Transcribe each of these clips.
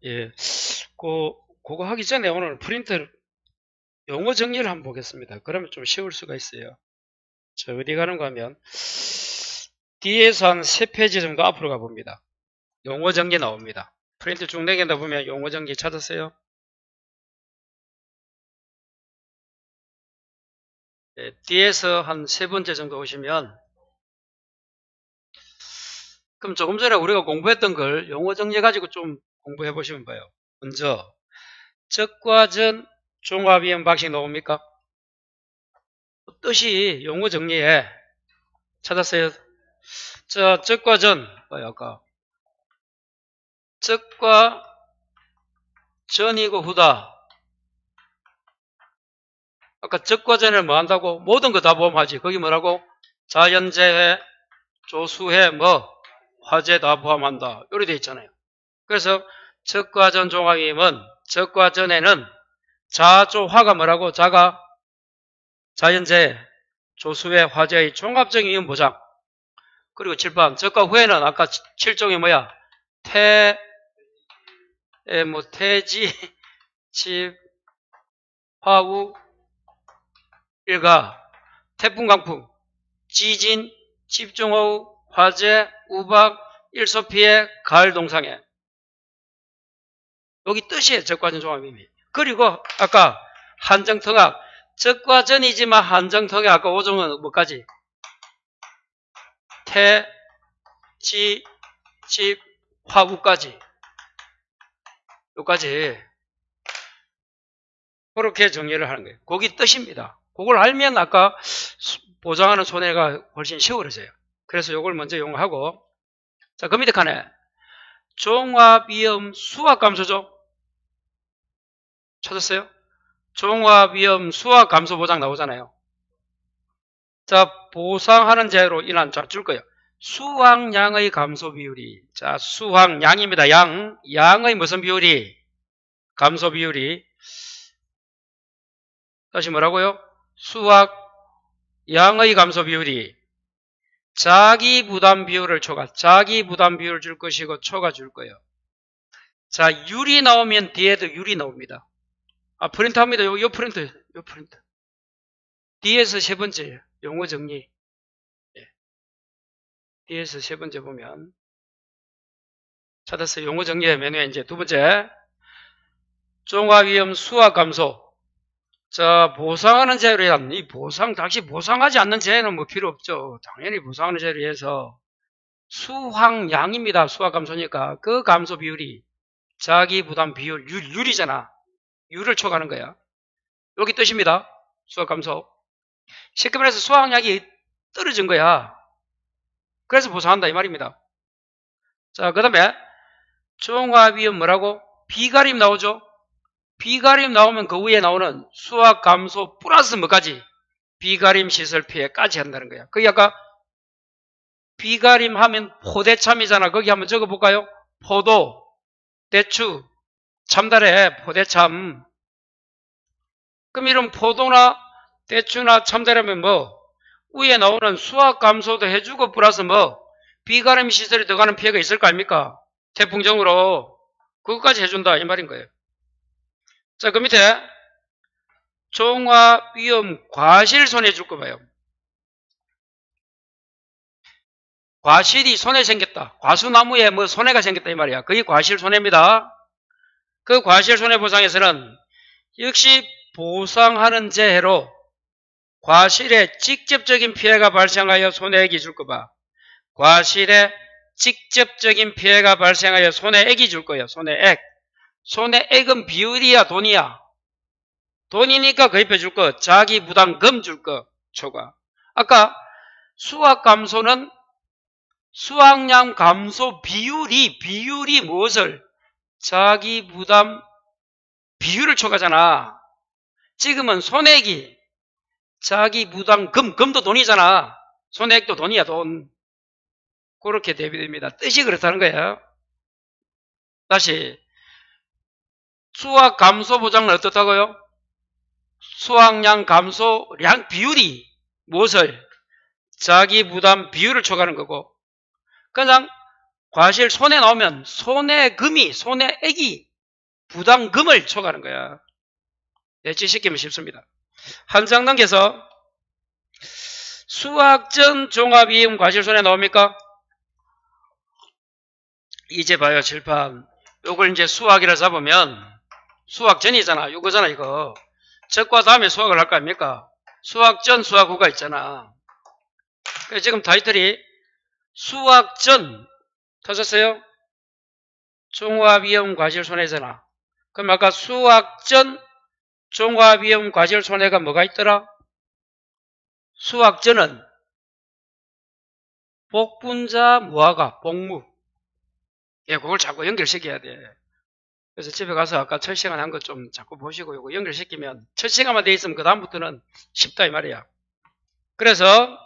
예. 그거 하기 전에 오늘 프린트 용어 정리를 한번 보겠습니다. 그러면 좀 쉬울 수가 있어요. 저 어디 가는가 하면 뒤에서 한 3페이지 정도 앞으로 가봅니다. 용어 정리 나옵니다. 프린트 쭉 내긴다 보면 용어 정리 찾았어요? 예, 뒤에서 한 3번째 정도 오시면 그럼 조금 전에 우리가 공부했던 걸 용어 정리 가지고 좀 공부해 보시면 봐요. 먼저 적과 전 종합이형 방식 나옵니까? 뜻이 용어 정리에 찾았어요? 자, 적과 전 봐요. 아까 적과 전이고 후다. 아까 적과 전을 뭐 한다고? 모든 거 다 포함하지. 거기 뭐라고? 자연재해, 조수해, 뭐 화재 다 포함한다. 이렇게 돼 있잖아요. 그래서 적과 전 종합이면 적과 전에는 자조화가 뭐라고? 자가 자연재해, 조수해, 화재의 종합적인 위험 보장. 그리고 7번 적과 후에는 아까 7종이 뭐야? 태지, 집, 화우, 일가, 태풍, 강풍, 지진, 집중호우, 화재, 우박, 일소피해, 가을 동상해. 여기 뜻이에요. 적과전 종합임이. 그리고 아까 한정통합, 적과전이지만 한정통합 아까 5종은 뭐까지? 태, 지, 집, 화우까지. 여기까지. 그렇게 정리를 하는 거예요. 거기 뜻입니다. 그걸 알면 아까 보장하는 손해가 훨씬 쉬워져요. 그래서 이걸 먼저 이용하고, 자, 그 밑에 칸에 종합위험 수학감소죠. 찾았어요? 종합위험 수학감소 보장 나오잖아요. 자, 보상하는 재해로 인한, 자, 줄 거예요. 수확량의 감소 비율이, 자, 수확량입니다. 양의 무슨 비율이? 감소 비율이. 다시 뭐라고요? 수확량의 감소 비율이 자기 부담 비율을 자기 부담 비율 줄 것이고 초가 줄 거예요. 자, 율이 나오면 뒤에도 율이 나옵니다. 아, 프린트 합니다. 요 프린트. 뒤에서 3번째 용어 정리. 예. 뒤에서 3번째 보면 찾았어요. 용어 정리의 메뉴에 이제 2번째 종합위험 수학 감소. 자, 보상하는 재해로 의한 이 당시 보상하지 않는 재해는 뭐 필요 없죠. 당연히 보상하는 재해로 의해서 수확량입니다. 수학 감소니까 그 감소 비율이 자기 부담 비율 율이잖아. 율을 초과하는 거야. 여기 뜻입니다. 수학 감소. 쉽게 말해서 수확량이 떨어진 거야. 그래서 보상한다 이 말입니다. 자, 그 다음에 종합위험 뭐라고? 비가림 나오죠. 비가림 나오면 그 위에 나오는 수학 감소 플러스 뭐까지? 비가림 시설 피해까지 한다는 거야. 거기 아까 비가림 하면 포대참이잖아. 거기 한번 적어볼까요? 포도, 대추, 참다래, 포대참. 그럼 이런 포도나 대추나 참다래면 뭐 위에 나오는 수학 감소도 해주고 플러스 뭐 비가림 시설이 들어가는 피해가 있을 거 아닙니까? 태풍정으로 그것까지 해준다 이 말인 거예요. 자, 그 밑에 종합위험 과실 손해 줄 거 봐요. 과실이 손해 생겼다. 과수나무에 뭐 손해가 생겼다 이 말이야. 그게 과실 손해입니다. 그 과실 손해 보상에서는 역시 보상하는 재해로 과실에 직접적인 피해가 발생하여 손해액이 줄 거 봐. 과실에 직접적인 피해가 발생하여 손해액이 줄 거예요. 손해액. 손해액은 비율이야 돈이야. 돈이니까 거입해 줄 거. 자기 부담금 줄 거. 초과. 아까 수확 감소는 수확량 감소 비율이 무엇을? 자기 부담 비율을 초과하잖아. 지금은 손해액이 자기 부담 금도 돈이잖아. 손해액도 돈이야 돈. 그렇게 대비됩니다. 뜻이 그렇다는 거예요. 다시 수확 감소 보장은 어떻다고요? 수확량 감소량 비율이 무엇을? 자기 부담 비율을 초과하는 거고 그냥 과실 손해 나오면 손해액이 부담금을 초과하는 거야. 내치시키면 쉽습니다. 한 장 넘겨서 수학전 종합이익 과실손해 나옵니까? 이제 봐요. 칠판. 요걸 이제 수학이라 잡으면 수학전이잖아. 요거잖아 이거. 적과 다음에 수학을 할 거 아닙니까? 수학전 수학후가 있잖아. 지금 타이틀이 수학전 터졌어요? 종합이익 과실손해잖아. 그럼 아까 수학전 종합이익 과실손해가 뭐가 있더라? 수학전은 복분자 무화과 복무. 예, 그걸 자꾸 연결시켜야 돼. 그래서 집에 가서 아까 첫 시간 한 거 좀 자꾸 보시고 이거 연결시키면 첫 시간만 돼 있으면 그 다음부터는 쉽다 이 말이야. 그래서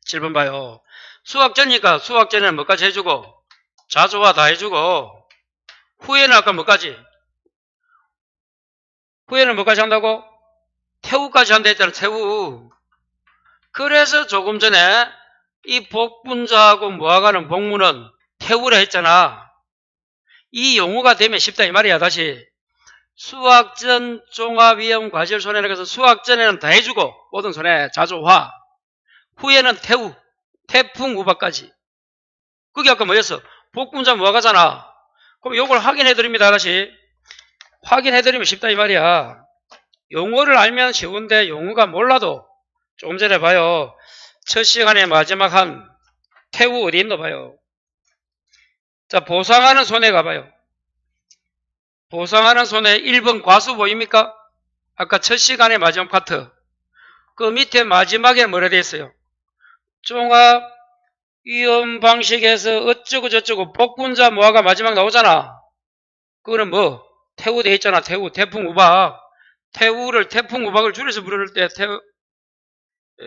7번 봐요. 수학전이니까 수학전에는 뭐까지 해주고 자조화 다 해주고 후에는 아까 뭐까지? 후에는 뭐까지 한다고? 태우까지 한다 했잖아. 태우. 그래서 조금 전에 이 복분자하고 무화과는 복무는 태우라 했잖아. 이 용어가 되면 쉽다 이 말이야. 다시 수학전 종합이익 과실손해는 그래서 수학전에는 다 해주고 모든 손해 자조화 후에는 태우 태풍 우박까지. 그게 아까 뭐였어? 복분자 무화과잖아. 그럼 요걸 확인해드립니다. 다시 확인해드리면 쉽다 이 말이야. 용어를 알면 쉬운데 용어가 몰라도 조금 전에 봐요. 첫 시간에 마지막 한 태우 어디 있노 봐요. 자, 보상하는 손해 가봐요. 보상하는 손해 1번 과수 보입니까? 아까 첫 시간에 마지막 파트. 그 밑에 마지막에 뭐라 되어 있어요? 종합 위험 방식에서 어쩌고 저쩌고 복분자 무화과 마지막 나오잖아. 그거는 뭐? 태우 되어 있잖아. 태우, 태풍 우박. 태우를 태풍 우박을 줄여서 부를 때 태우. 예.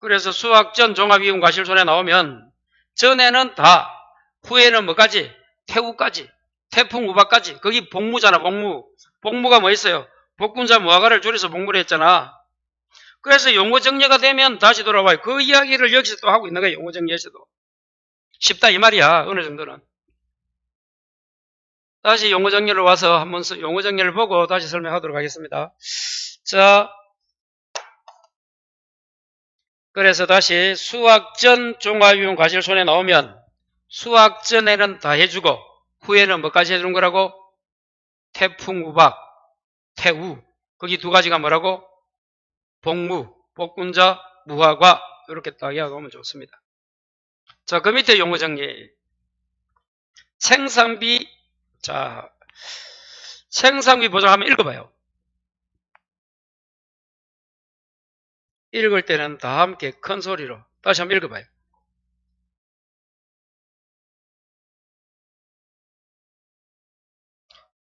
그래서 수학전 종합이익 과실손해 나오면 전에는 다 후에는 뭐까지? 태우까지. 태풍 우박까지. 거기 복무잖아. 복무. 복무가 뭐 있어요? 복분자 무화과를 줄여서 복무를 했잖아. 그래서 용어 정리가 되면 다시 돌아와요. 그 이야기를 여기서 또 하고 있는 거예요. 용어 정리에서도. 쉽다 이 말이야. 어느 정도는. 다시 용어 정리를 와서 한번 용어 정리를 보고 다시 설명하도록 하겠습니다. 자, 그래서 다시 수학전 종합이익 과실손해 나오면 수학전에는 다 해주고 후에는 뭐까지 해주는 거라고? 태풍 우박, 태우. 거기 두 가지가 뭐라고? 복무, 복분자, 무화과. 이렇게 딱 이야기하면 좋습니다. 자, 그 밑에 용어 정리. 생산비. 자, 생산비 보장하면 읽어봐요. 읽을 때는 다 함께 큰 소리로 다시 한번 읽어봐요.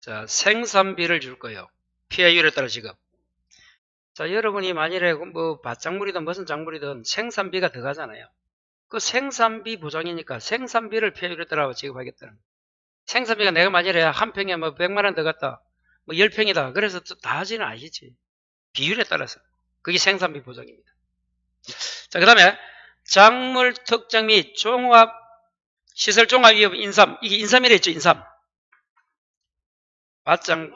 자, 생산비를 줄 거예요. PI율에 따라 지금. 자, 여러분이 만일에 뭐 밭작물이든 무슨 작물이든 생산비가 들어가잖아요. 그 생산비 보장이니까 생산비를 PI율에 따라 지급하겠다는 거예요. 생산비가 내가 만일에 한 평에 뭐 100만 원 들어갔다. 뭐 10평이다. 그래서 다 하지는 아니지. 비율에 따라서. 그게 생산비 보장입니다. 자, 그 다음에 작물 특정 및 종합 시설 종합 위험 인삼. 이게 인삼이라 했죠. 인삼. 밭장.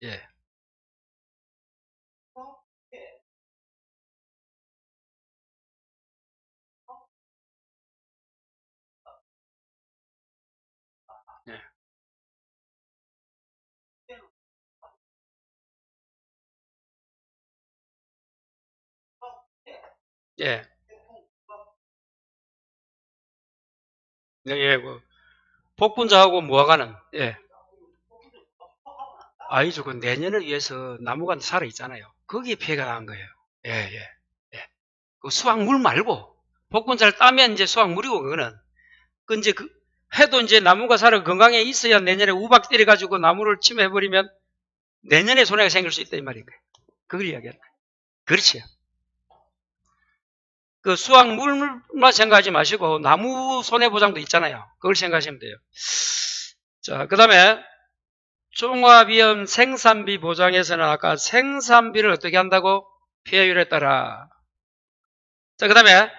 예. 예. 예. 예. 뭐 복분자하고 무화과는 예. 아니죠. 그 내년을 위해서 나무가 살아 있잖아요. 거기에 피해가 난 거예요. 예, 예, 예. 그 수확물 말고 복분자를 따면 이제 수확물이고 그거는 그 이제 그 해도 이제 나무가 살아 건강에 있어야 내년에 우박 때려가지고 나무를 침해해버리면 내년에 손해가 생길 수 있다 이 말인 거예요. 그걸 이야기하는 거예요. 그렇지요. 그 수확물만 생각하지 마시고 나무 손해보장도 있잖아요. 그걸 생각하시면 돼요. 자, 그 다음에 종합위험 생산비 보장에서는 아까 생산비를 어떻게 한다고? 피해율에 따라. 자, 그 다음에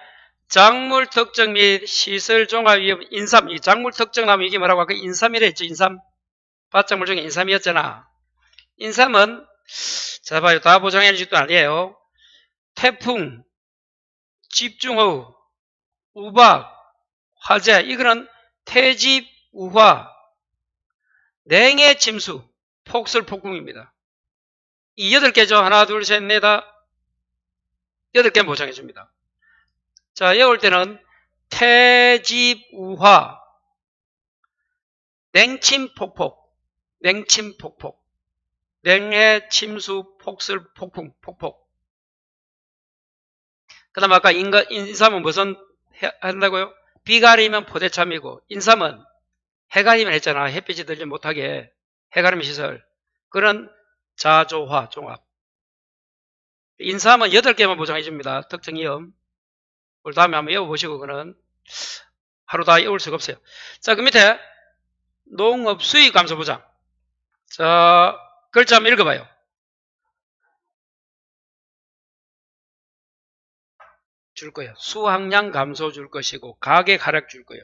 작물 특정 및 시설 종합 위험 인삼. 이 작물 특정 나면 이게 뭐라고 아까 인삼이라 했죠. 인삼. 밭작물 중에 인삼이었잖아. 인삼은 자 봐요. 다 보장해 주지도 아니에요. 태풍, 집중호우, 우박, 화재. 이거는 태집, 우화, 냉해, 침수, 폭설, 폭풍입니다. 이 8개죠. 하나, 둘, 셋, 넷, 다 8개 보장해 줍니다. 자, 외울 때는 태집우화, 냉침폭폭, 냉침폭폭, 냉해, 침수, 폭설, 폭풍, 폭폭. 그 다음 아까 인삼은 무슨 한다고요? 비가 가리면 포대참이고, 인삼은 해가 가리면 했잖아. 햇빛이 들지 못하게 해가림 시설. 그런 자조화 종합. 인삼은 8개만 보장해 줍니다. 특정 위험. 그 다음에 한번 외워보시고, 그는 하루 다 외울 수가 없어요. 자, 그 밑에 농업 수익 감소 보장. 자, 글자 한번 읽어봐요. 줄 거예요. 수확량 감소 줄 것이고, 가격 하락 줄 거예요.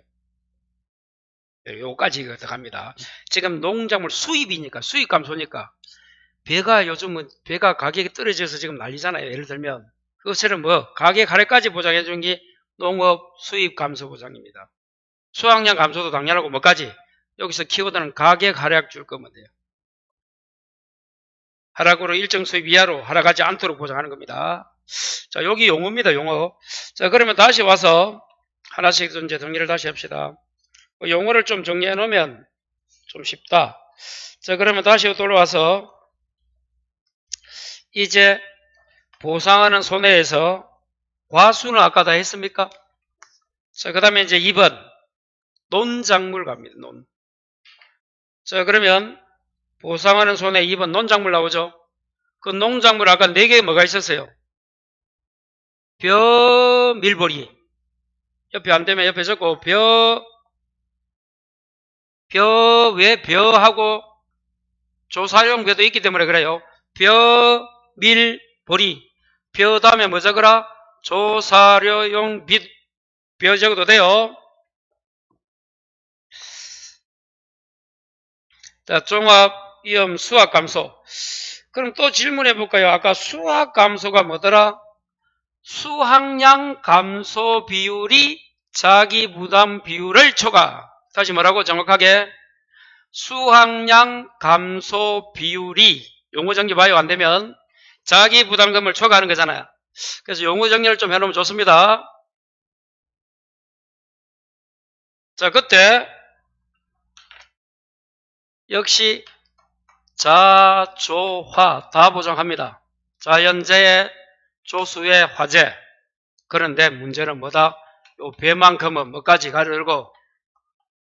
요까지 들어갑니다. 지금 농작물 수입이니까, 수입 감소니까, 배가 요즘은, 배가 가격이 떨어져서 지금 난리잖아요. 예를 들면. 그것처럼 뭐, 가격 하락까지 보장해 준 게 농업 수입 감소 보장입니다. 수확량 감소도 당연하고, 뭐까지? 여기서 키워드는 가격 하락 줄 거면 돼요. 하락으로 일정 수입 이하로 하락하지 않도록 보장하는 겁니다. 자, 여기 용어입니다. 용어. 자, 그러면 다시 와서 하나씩 이제 정리를 다시 합시다. 용어를 좀 정리해 놓으면 좀 쉽다. 자, 그러면 다시 돌아와서 이제 보상하는 손해에서 과수는 아까 다 했습니까? 자, 그 다음에 이제 2번 논작물 갑니다. 논. 자, 그러면 보상하는 손해 2번 논작물 나오죠? 그 농작물 아까 4개 뭐가 있었어요? 벼, 밀보리. 옆에 안 되면 옆에 적고, 왜 벼하고 조사용 벼도 있기 때문에 그래요. 벼, 밀, 보리. 벼 다음에 뭐 적어라? 조사료용 빛. 벼 적어도 돼요. 자, 종합 위험 수확 감소. 그럼 또 질문해 볼까요? 아까 수확 감소가 뭐더라? 수확량 감소 비율이 자기 부담 비율을 초과. 다시 뭐라고 정확하게? 수확량 감소 비율이, 용어 정리 봐요. 안 되면 자기 부담금을 초과하는 거잖아요. 그래서 용어 정리를 좀 해놓으면 좋습니다. 자, 그때 역시 자조화 다 보장합니다. 자연재해, 조수의 화재. 그런데 문제는 뭐다? 요 배만큼은 뭐까지 가르고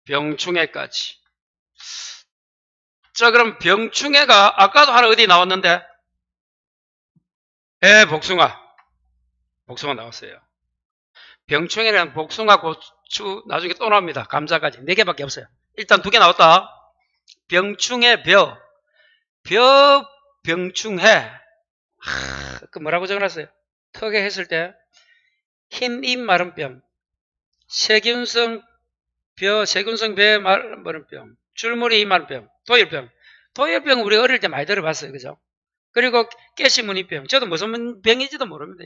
병충해까지. 자, 그럼 병충해가 아까도 하나 어디 나왔는데? 복숭아. 복숭아 나왔어요. 병충해는 복숭아, 고추, 나중에 또 나옵니다. 감자까지. 4개밖에 없어요. 일단 2개 나왔다. 병충해, 병충해. 그 뭐라고 적어놨어요? 턱에 했을 때 흰 입 마른 병, 세균성 배 마른 병, 줄무늬 입 마른 병, 도열병. 도열병 우리 어릴 때 많이 들어봤어요. 그죠? 그리고 가시무늬병. 저도 무슨 병인지도 모릅니다.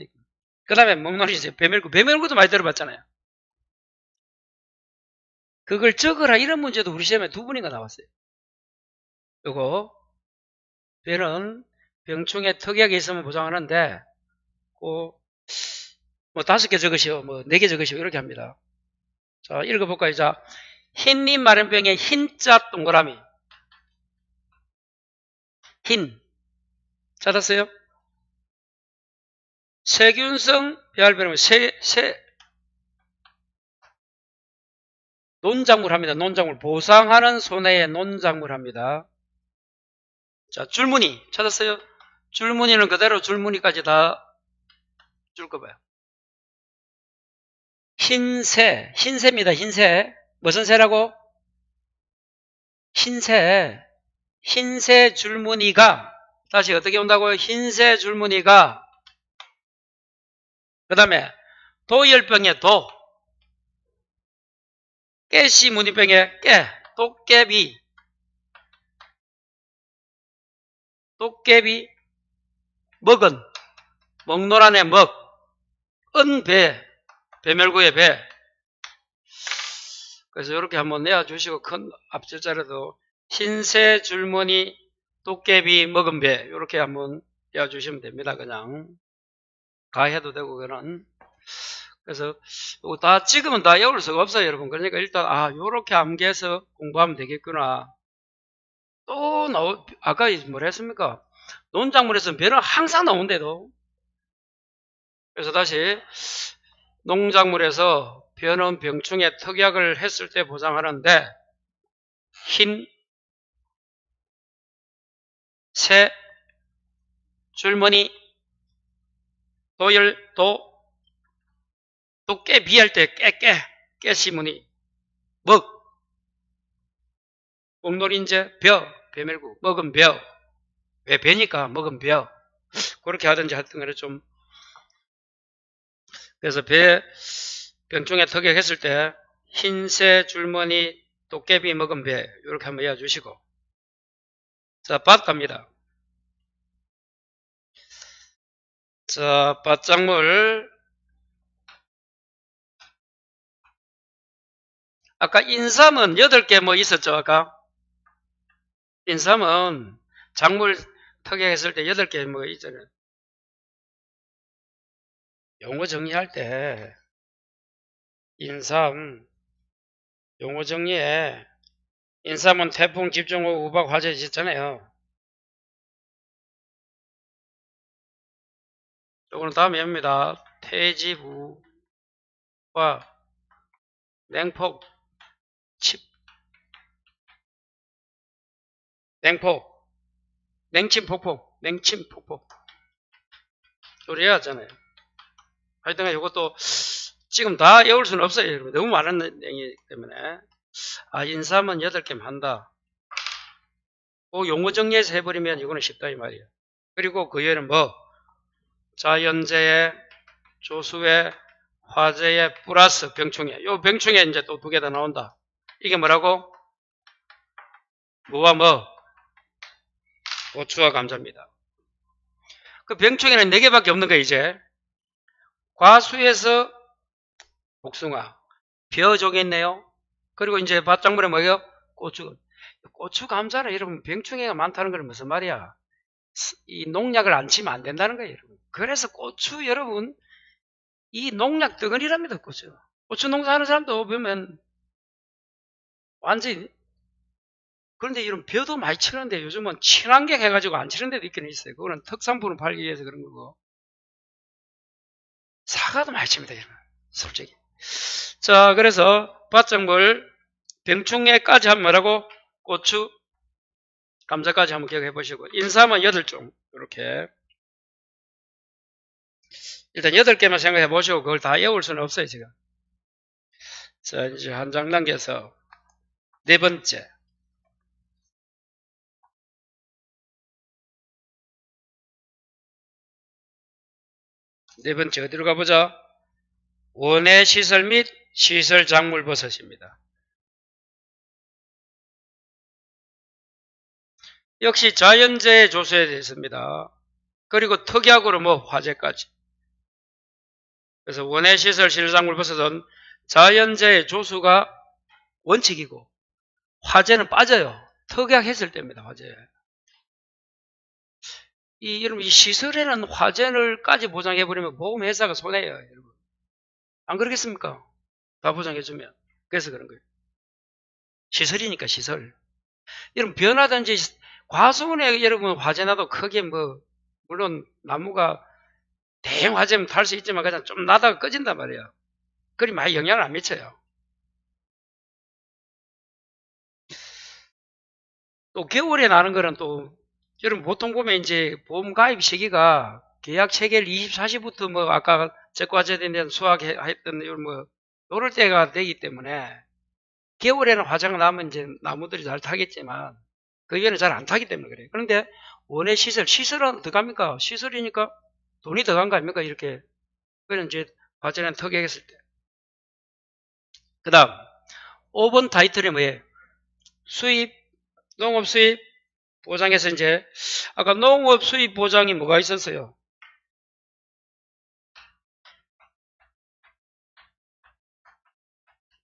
그 다음에 먹놀이죠. 배멸구도 많이 들어봤잖아요. 그걸 적으라 이런 문제도 우리 시험에 2번인가 나왔어요. 요거 배는 병충해 특약이 있으면 보장하는데 뭐 5개 적으시오, 뭐 4개 적으시오 이렇게 합니다. 자, 읽어볼까요? 자, 흰잎 마른병의 흰자 동그라미. 흰. 찾았어요? 세균성 배알변은 논작물 합니다. 논작물. 보상하는 손해의 논작물 합니다. 자, 줄무늬. 찾았어요? 줄무늬는 그대로 줄무늬까지 다 줄 거 봐요. 흰새. 흰새입니다. 흰새. 무슨 새라고? 흰새. 흰새 줄무늬가 다시 어떻게 온다고요? 흰새 줄무늬가 그 다음에 도열병의 도, 깨시무늬병의 깨, 도깨비, 도깨비, 먹은, 먹노란의 먹, 은배, 배멸구의 배. 그래서 이렇게 한번 내어주시고, 큰 앞줄자라도 흰새 줄무늬 도깨비 먹은 배, 이렇게 한번 내어주시면 됩니다. 그냥 가해도 되고, 그는. 그래서 이거 다 지금은 다 외울 수가 없어요, 여러분. 그러니까 일단 요렇게 암기해서 공부하면 되겠구나. 또 아까 뭘 했습니까? 농작물에서는 배는 항상 나온대도. 그래서 다시 농작물에서 변은 병충해 특약을 했을 때 보장하는데 흰, 새, 줄무늬, 도열, 또 깨 비할 때 깨시무늬, 먹, 목놀인제, 배멸구, 먹은 벼. 왜 배니까 먹은 벼. 그렇게 하든지 하여튼 간에 좀. 그래서 병충해 특약했을 때 흰새 줄무늬 도깨비 먹은 배 이렇게 한번 외워주시고, 자, 밭 갑니다. 자, 밭작물. 아까 인삼은 8개 뭐 있었죠, 아까? 인삼은 작물 특약했을 때 8개 뭐 있잖아요. 용어 정리할 때 인삼 용어 정리에 인삼은 태풍, 집중호우, 우박, 화재 있잖아요. 요거는 다음에 합니다. 태지부와 냉폭, 냉폭, 냉침폭폭, 냉침폭폭. 요리 하잖아요. 하여튼 이것도 지금 다 외울 수는 없어요, 여러분. 너무 많은 내용이기 때문에. 인삼은 8개만 한다. 그 용어 정리해서 해버리면 이거는 쉽다 이 말이에요. 그리고 그 외에는 뭐 자연재해, 조수해, 화재해, 플러스 병충해. 요 병충해 이제 또 2개 더 나온다. 이게 뭐라고? 뭐와 뭐? 고추와 감자입니다. 그 병충해는 4개밖에 없는 거예요, 이제. 과수에서 복숭아, 벼족했네요. 그리고 이제 밭작물에 뭐예요? 고추, 감자는 여러분 병충해가 많다는 건 무슨 말이야? 이 농약을 안 치면 안 된다는 거예요, 여러분. 그래서 고추 여러분 이 농약 덩어리랍니다, 고추. 고추 농사하는 사람도 보면 완전히. 그런데 이런 벼도 많이 치는데 요즘은 친환경 해가지고 안 치는 데도 있긴 있어요. 그거는 특산품을 팔기 위해서 그런 거고. 사과도 많이 칩니다, 여러분. 솔직히. 자, 그래서 밭작물 병충해까지 하면 뭐라고? 고추, 감자까지 한번 기억해 보시고, 인삼은 8종 이렇게 일단 8개만 생각해 보시고 그걸 다 외울 수는 없어요, 지금. 자, 이제 한 장 남겨서 4번째. 네 번째 어디로 가보자? 원예 시설 및 시설 작물 버섯입니다. 역시 자연재해 조수에 대해서입니다. 그리고 특약으로 뭐 화재까지. 그래서 원예 시설 시설 작물 버섯은 자연재해 조수가 원칙이고 화재는 빠져요. 특약했을 때입니다. 화재. 여러분 이 시설에는 화재를까지 보장해버리면 보험회사가 손해예요. 여러분. 안 그러겠습니까? 다 보장해주면. 그래서 그런 거예요. 시설이니까 시설. 여러분 변화든지 과수원에 여러분 화재 나도 크게 뭐 물론 나무가 대형 화재면 탈 수 있지만 그냥 좀 나다가 꺼진단 말이에요. 그리 많이 영향을 안 미쳐요. 또 겨울에 나는 거는 또 여러분 보통 보면 이제 보험 가입 시기가 계약 체결 24시부터 뭐 아까 적과제에 대한 수확했던 이런 뭐 요럴 때가 되기 때문에 겨울에는 화재가 나면 이제 나무들이 잘 타겠지만 그 이후에는 잘 안 타기 때문에 그래요. 그런데 원예 시설은 어떡합니까? 시설이니까 돈이 더 간 거 아닙니까? 이렇게. 그래서 이제 화재는 특약했을 때. 그 다음 5번 타이틀이 뭐예요? 수입, 농업 수입 보장에서 이제 아까 농업 수입 보장이 뭐가 있었어요?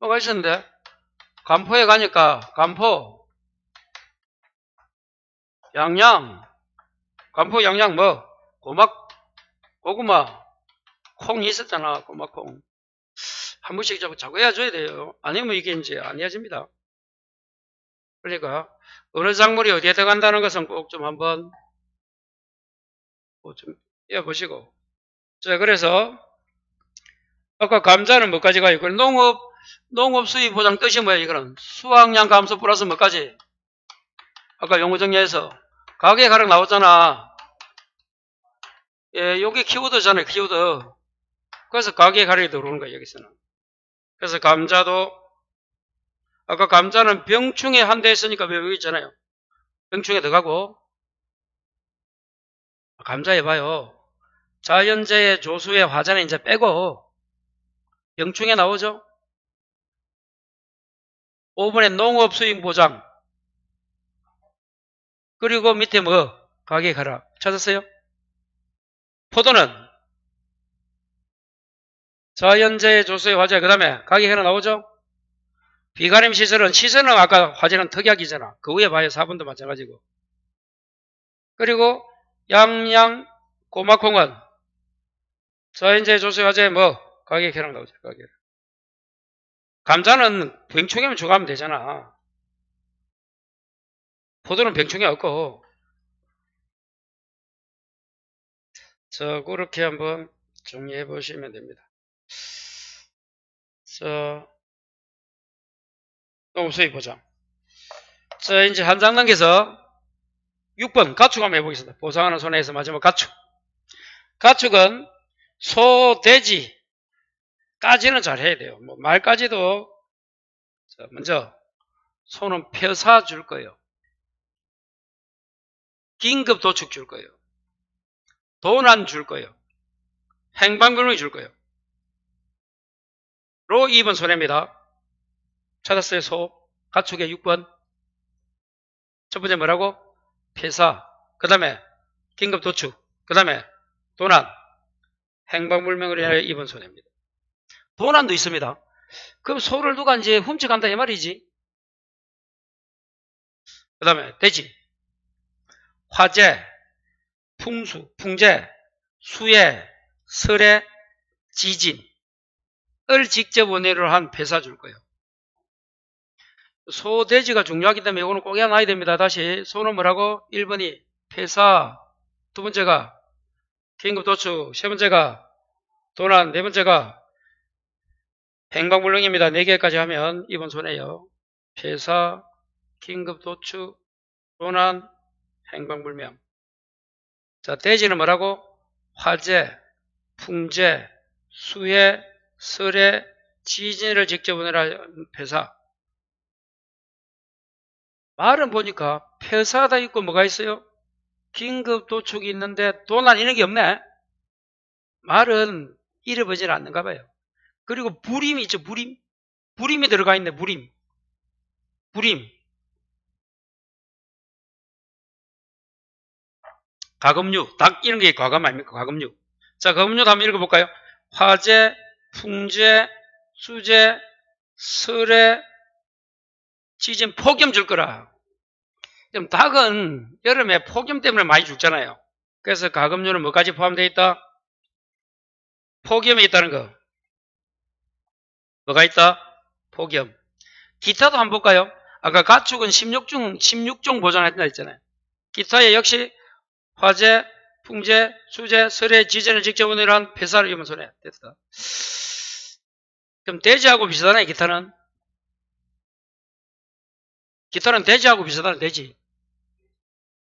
뭐가 있었는데? 간포에 가니까 간포, 양양, 간포 양양 뭐 고구마, 콩이 있었잖아. 고구마콩. 한 번씩 자꾸 해줘야 돼요. 아니면 이게 이제 안 해집니다. 그러니까 어느 작물이 어디에 들어간다는 것은 꼭 좀 한번 좀 해보시고. 자, 그래서 아까 감자는 뭐까지 가요? 그 농업 수입 보장 뜻이 뭐예요? 이거는 수확량 감소 플러스 뭐까지? 아까 용어 정리해서 가계 가락 나왔잖아. 예, 요게 키워드잖아요. 키워드. 그래서 가계 가락이 들어오는 거예요. 여기서는. 그래서 감자도 아까 감자는 병충해 한 대 했으니까 여기 있잖아요. 병충해 들어가고 감자 해봐요. 자연재해 조수의 화자는 이제 빼고 병충해 나오죠. 5번에 농업 수익 보장 그리고 밑에 뭐 가계 가락 찾았어요? 포도는 자연재해 조수의 화재 그 다음에 가계 가락 나오죠? 비가림 시설은 아까 화재는 특약이잖아. 그 위에 봐요. 4번도 마찬가지고. 그리고 양양 고마콩은 자연재해 조수의 화재 뭐 가계 가락 나오죠. 가계. 감자는 병충해만 추가하면 되잖아. 포도는 병충해 없고. 자, 그렇게 한번 정리해 보시면 됩니다. 자, 농업 수입 보장. 자, 이제 한 장 넘겨서 6번 가축 한번 해보겠습니다. 보상하는 손해에서 마지막 가축. 가축은 소, 돼지까지는 잘 해야 돼요. 뭐 말까지도. 자, 먼저 소는 펴사 줄 거예요. 긴급 도축 줄 거예요. 도난 줄 거예요. 행방불명이 줄 거예요. 로 2번 손해입니다. 찾았어요. 소. 가축의 6번. 첫 번째 뭐라고? 폐사. 그 다음에 긴급 도축. 그 다음에 도난. 행방불명으로 인하여 2번 손해입니다. 도난도 있습니다. 그럼 소를 누가 이제 훔쳐간다 이 말이지. 그 다음에 돼지. 화재, 풍재, 수해, 설해, 지진을 직접 원인으로 한 폐사 줄 거예요. 소, 돼지가 중요하기 때문에 이거는 꼭 해놔야 됩니다. 다시 소는 뭐라고? 1번이 폐사, 두 번째가 긴급도축, 세 번째가 도난, 네 번째가 행방불능입니다. 4개까지 하면 2번 손해요. 폐사, 긴급도축, 도난, 행방불명. 자, 돼지는 뭐라고? 화재, 풍재, 수해, 설해, 지진을 직접 원인으로 한 폐사. 말은 보니까 폐사가 있고 뭐가 있어요? 긴급 도축이 있는데 도난 이런 게 없네. 말은 잃어버리질 않는가 봐요. 그리고 불임이 있죠. 불임이 들어가 있네. 불임. 가금류, 닭 이런 게 과금 아닙니까? 가금류. 자, 가금류도 한번 읽어볼까요? 화재, 풍재, 수재, 설해, 지진, 폭염 줄 거라. 그럼 닭은 여름에 폭염 때문에 많이 죽잖아요. 그래서 가금류는 뭐까지 포함되어 있다? 폭염이 있다는 거. 뭐가 있다? 폭염. 기타도 한번 볼까요? 아까 가축은 16종 보장했다 했잖아요. 기타에 역시 화재, 풍재, 수재, 설해, 지진을 직접 원인으로 한 폐사를 입은 손해. 됐다. 그럼 돼지하고 비슷하네, 기타는. 기타는 돼지하고 비슷하네, 돼지.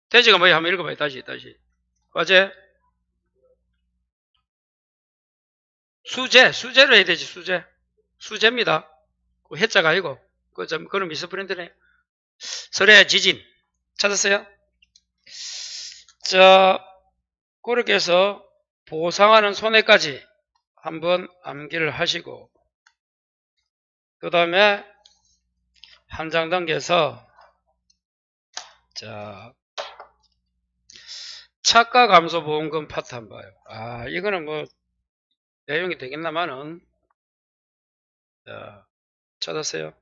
돼지가 뭐야? 한번 읽어봐요. 다시. 화재, 수재로 해야 되지, 수재입니다. 그 해자가 아니고. 그런 미스프린트네. 설해, 지진. 찾았어요? 자, 그렇게 해서 보상하는 손해까지 한번 암기를 하시고 그 다음에 한 장 넘겨서 자 차가감소보험금 파트 한번 봐요. 이거는 뭐 내용이 되겠나마는 자, 찾았어요.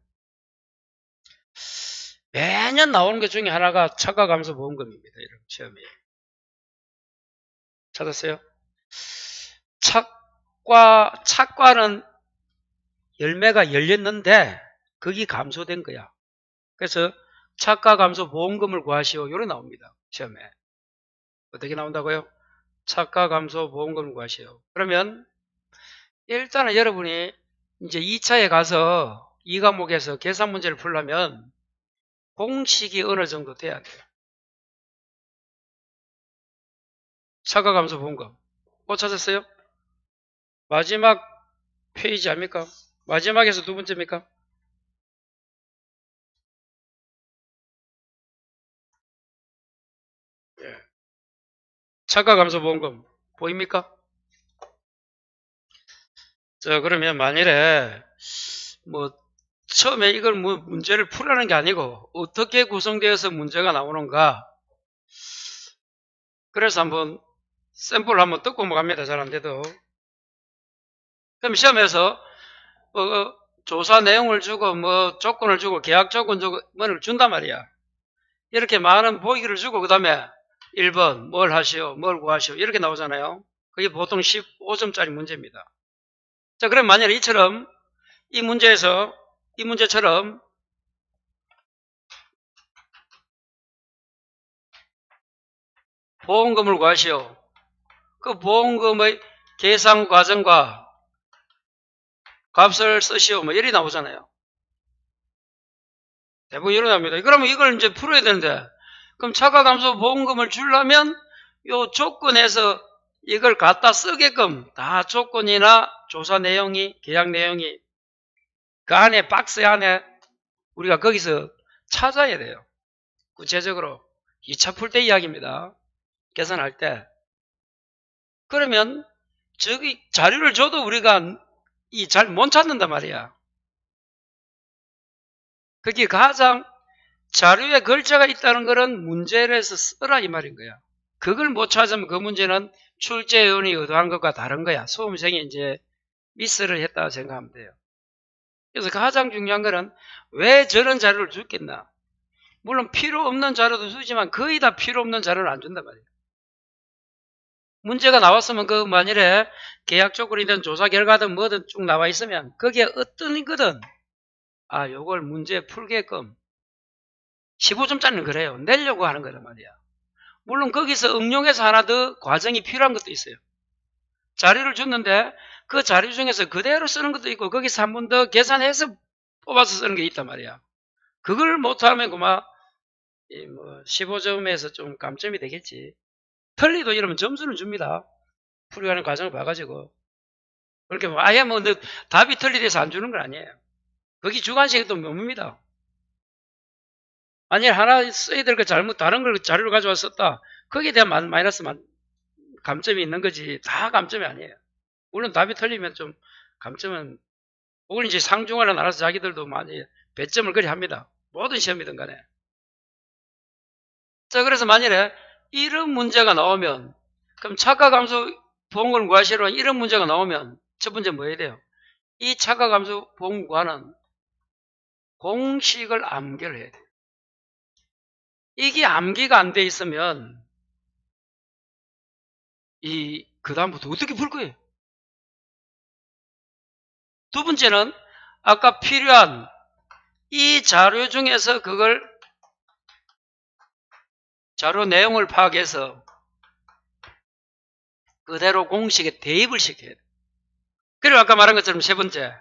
매년 나오는 것 중에 하나가 차가감소보험금입니다. 이런 시험이 찾았어요. 착과는 열매가 열렸는데 그게 감소된 거야. 그래서 착과감소보험금을 구하시오. 요래 나옵니다. 시험에. 어떻게 나온다고요? 착과감소보험금을 구하시오. 그러면 일단은 여러분이 이제 2차에 가서 이 과목에서 계산 문제를 풀려면 공식이 어느 정도 돼야 돼요. 착과감소보험금. 못 찾았어요? 마지막 페이지 아닙니까? 마지막에서 두 번째입니까? 예. 착과감소보험금 보입니까? 자, 그러면 만일에 뭐 처음에 이걸 뭐 문제를 풀라는 게 아니고 어떻게 구성되어서 문제가 나오는가, 그래서 한번 샘플을 한번 뜯고 갑니다. 잘 안 돼도. 그럼 시험에서 조사 내용을 주고 뭐 조건을 주고 계약 조건 주고 뭐를 준단 말이야. 이렇게 많은 보기를 주고 그 다음에 1번 뭘 하시오 뭘 구하시오 이렇게 나오잖아요. 그게 보통 15점짜리 문제입니다. 자, 그럼 만약에 이처럼 이 문제처럼 보험금을 구하시오. 그 보험금의 계산 과정과 값을 쓰시오. 뭐 이리 나오잖아요. 대부분 이리 나옵니다. 그러면 이걸 이제 풀어야 되는데, 그럼 차가감소 보험금을 주려면 요 조건에서 이걸 갖다 쓰게끔 다 조건이나 조사 내용이, 계약 내용이 그 안에 박스 안에 우리가 거기서 찾아야 돼요. 구체적으로 2차 풀 때 이야기입니다. 계산할 때. 그러면 저기 자료를 줘도 우리가 잘 못 찾는단 말이야. 그게 가장 자료에 글자가 있다는 거는 문제를 해서 쓰라 이 말인 거야. 그걸 못 찾으면 그 문제는 출제위원이 의도한 것과 다른 거야. 수험생이 이제 미스를 했다고 생각하면 돼요. 그래서 가장 중요한 거는 왜 저런 자료를 줬겠나. 물론 필요 없는 자료도 주지만 거의 다 필요 없는 자료를 안 준단 말이에요. 문제가 나왔으면 그 만일에 계약 조건이든 조사 결과든 뭐든 쭉 나와 있으면 거기에 어떤 거든 요걸 문제 풀게끔 15점짜리는 그래요. 내려고 하는 거란 말이야. 물론 거기서 응용해서 하나 더 과정이 필요한 것도 있어요. 자료를 줬는데 그 자료 중에서 그대로 쓰는 것도 있고 거기서 한 번 더 계산해서 뽑아서 쓰는 게 있단 말이야. 그걸 못하면 그만 15점에서 좀 감점이 되겠지. 틀리도 이러면 점수는 줍니다. 풀이하는 과정을 봐가지고. 그렇게 아예 답이 틀리돼서 안 주는 건 아니에요. 거기 주관식이 또 뭡니다. 만약 하나 써야 될 거 잘못 다른 걸 자료를 가져와 썼다. 거기에 대한 마이너스 감점이 있는 거지. 다 감점이 아니에요. 물론 답이 틀리면 좀 감점은, 혹은 이제 상중하는 알아서 자기들도 많이 배점을 그리 합니다. 모든 시험이든 간에. 자, 그래서 만일에 이런 문제가 나오면, 그럼 차가감소 보험금을 구하시려면 이런 문제가 나오면 첫 번째 뭐 해야 돼요? 이 차가감소 보험금 구하는 공식을 암기를 해야 돼요. 이게 암기가 안 돼 있으면 그 다음부터 어떻게 풀 거예요? 두 번째는 아까 필요한 이 자료 중에서 그걸 자료 내용을 파악해서 그대로 공식에 대입을 시켜야 돼요. 그리고 아까 말한 것처럼 세 번째,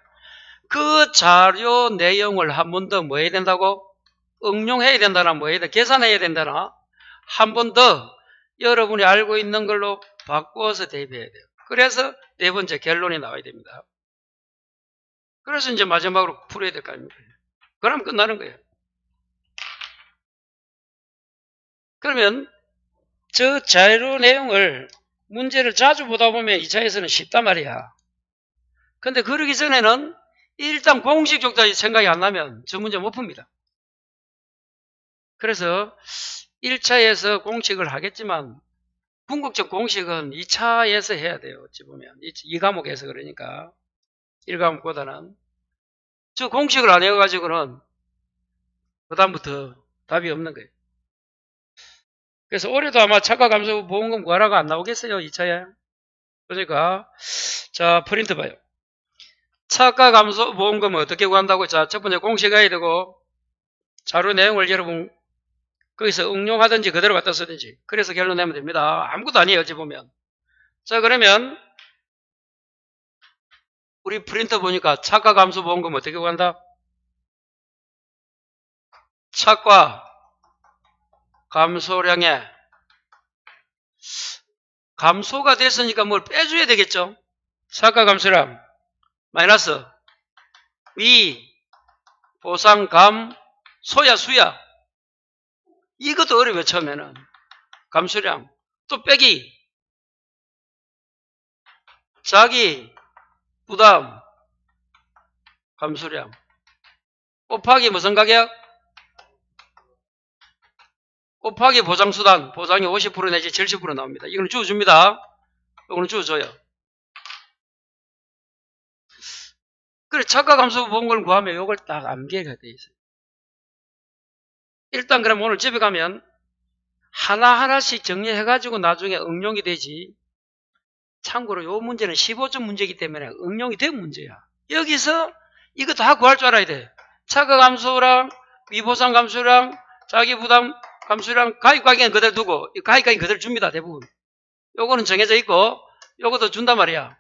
그 자료 내용을 한 번 더 뭐 해야 된다고? 응용해야 된다나 뭐 해야 돼? 계산해야 된다나? 한 번 더 여러분이 알고 있는 걸로 바꾸어서 대입해야 돼요. 그래서 네 번째 결론이 나와야 됩니다. 그래서 이제 마지막으로 풀어야 될 거 아닙니까? 그럼 끝나는 거예요. 그러면 저 자료 내용을 문제를 자주 보다 보면 2차에서는 쉽단 말이야. 근데 그러기 전에는 일단 공식조차 생각이 안 나면 저 문제 못 풉니다. 그래서 1차에서 공식을 하겠지만 궁극적 공식은 2차에서 해야 돼요. 어찌 보면. 이 과목에서 그러니까 1과목보다는. 저 공식을 안 해가지고는 그다음부터 답이 없는 거예요. 그래서 올해도 아마 차가감소 보험금 구하라가 안 나오겠어요. 2차에. 그러니까 자 프린트 봐요. 차가감소 보험금은 어떻게 구한다고? 자, 첫 번째 공식 해야 되고 자료 내용을 여러분 거기서 응용하든지 그대로 갖다 쓰든지 그래서 결론 내면 됩니다. 아무것도 아니에요. 어찌 보면. 자, 그러면 우리 프린터 보니까 차가감소 보험금 어떻게 구한다? 차가 감소량의 감소가 됐으니까 뭘 빼줘야 되겠죠? 차가 감소량 마이너스 위 보상 소야 수야 이것도 어려워요. 처음에는 감소량 또 빼기 자기 부담 감소량 곱하기 무슨 가격? 곱하기 보장수단 보장이 50% 내지 70% 나옵니다. 이거는 주어줍니다. 이거는 주어줘요. 그래 차가감소 보험금을 구하면 이걸 딱 암기가 돼 있어요. 일단 그럼 오늘 집에 가면 하나하나씩 정리해가지고 나중에 응용이 되지. 참고로 이 문제는 15점 문제이기 때문에 응용이 된 문제야. 여기서 이거 다 구할 줄 알아야 돼. 차가 감소랑 위보상 감소랑 자기부담 감소랑 가입가격은 그대로 두고 가입가격은 그대로 줍니다. 대부분. 요거는 정해져 있고 요것도 준단 말이야.